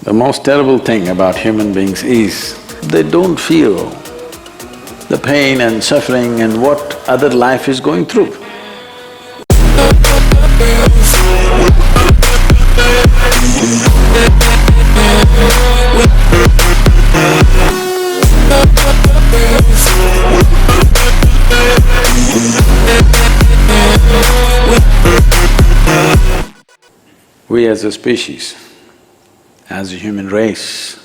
The most terrible thing about human beings is they don't feel the pain and suffering and what other life is going through. We as a species, as a human race,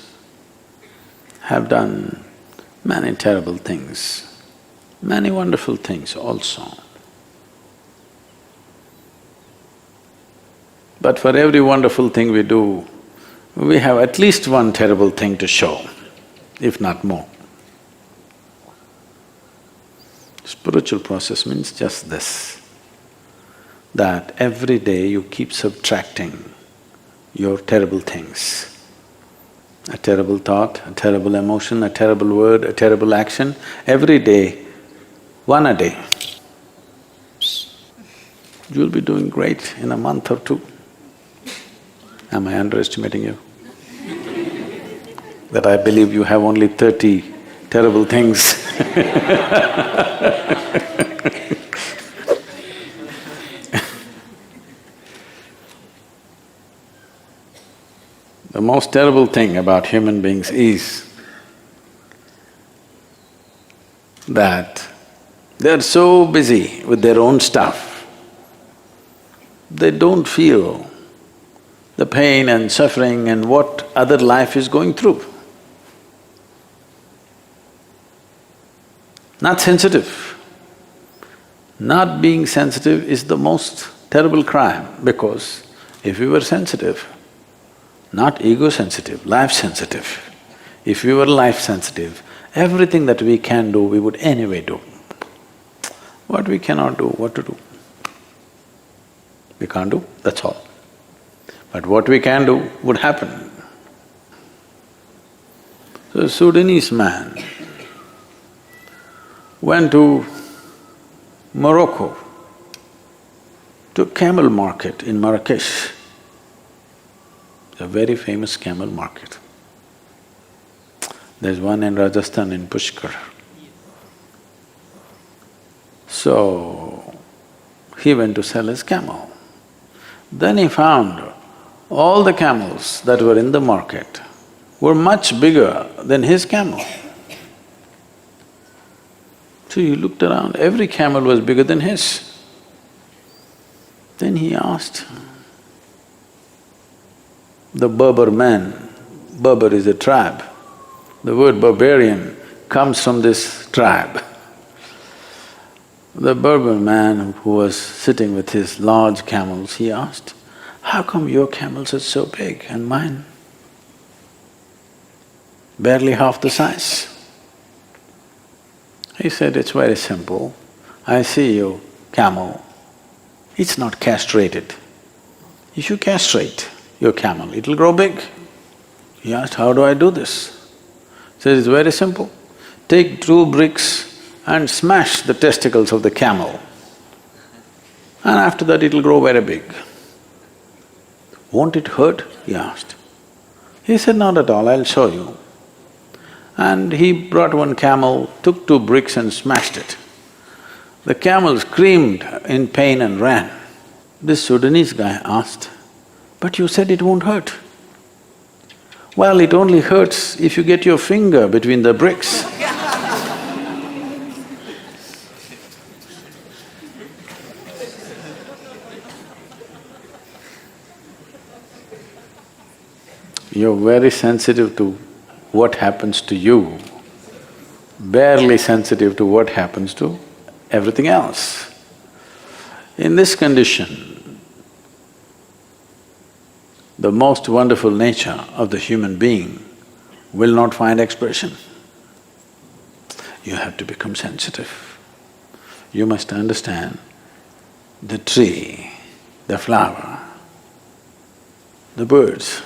have done many terrible things, many wonderful things also. But for every wonderful thing we do, we have at least one terrible thing to show, if not more. Spiritual process means just this, that every day you keep subtracting your terrible things. A terrible thought, a terrible emotion, a terrible word, a terrible action, every day, one a day. You'll be doing great in a month or two. Am I underestimating you? That I believe you have only 30 terrible things The most terrible thing about human beings is that they're so busy with their own stuff, they don't feel the pain and suffering and what other life is going through. Not sensitive. Not being sensitive is the most terrible crime, because if we were sensitive, not ego-sensitive, life-sensitive. If we were life-sensitive, everything that we can do, we would anyway do. What we cannot do, what to do? We can't do, that's all. But what we can do would happen. So a Sudanese man went to Morocco, to a camel market in Marrakesh, a very famous camel market. There's one in Rajasthan in Pushkar. So, he went to sell his camel. Then he found all the camels that were in the market were much bigger than his camel. So he looked around, every camel was bigger than his. Then he asked the Berber man, Berber is a tribe, the word barbarian comes from this tribe. The Berber man who was sitting with his large camels, he asked, "How come your camels are so big and mine barely half the size?" He said, "It's very simple. I see your camel, it's not castrated. If you castrate your camel, it'll grow big." He asked, "How do I do this?" He said, "It's very simple. Take 2 bricks and smash the testicles of the camel, and after that it'll grow very big." "Won't it hurt?" he asked. He said, "Not at all, I'll show you." And he brought one camel, took 2 bricks and smashed it. The camel screamed in pain and ran. This Sudanese guy asked, "But you said it won't hurt." "Well, it only hurts if you get your finger between the bricks." You're very sensitive to what happens to you, barely sensitive to what happens to everything else. In this condition, the most wonderful nature of the human being will not find expression. You have to become sensitive. You must understand the tree, the flower, the birds,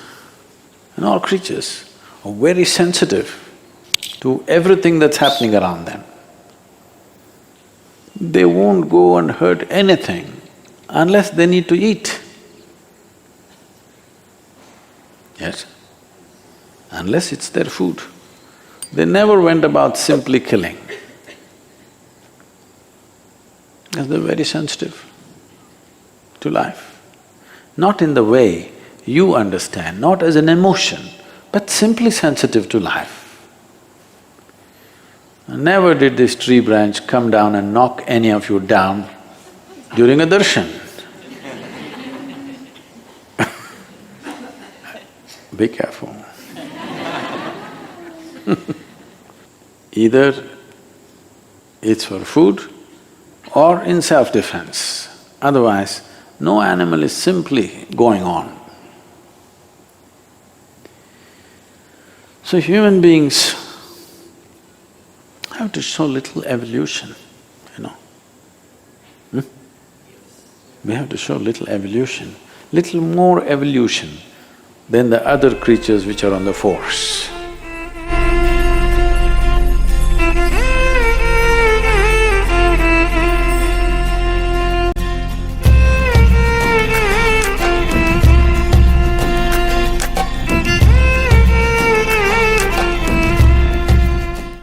and all creatures are very sensitive to everything that's happening around them. They won't go and hurt anything unless they need to eat. Yes? unless it's their food. They never went about simply killing, because they're very sensitive to life. Not in the way you understand, not as an emotion, but simply sensitive to life. Never did this tree branch come down and knock any of you down during a darshan. Be careful. Either it's for food or in self-defense. Otherwise, no animal is simply going on. So human beings have to show little evolution, you know. We have to show little evolution, little more evolution than the other creatures which are on the force.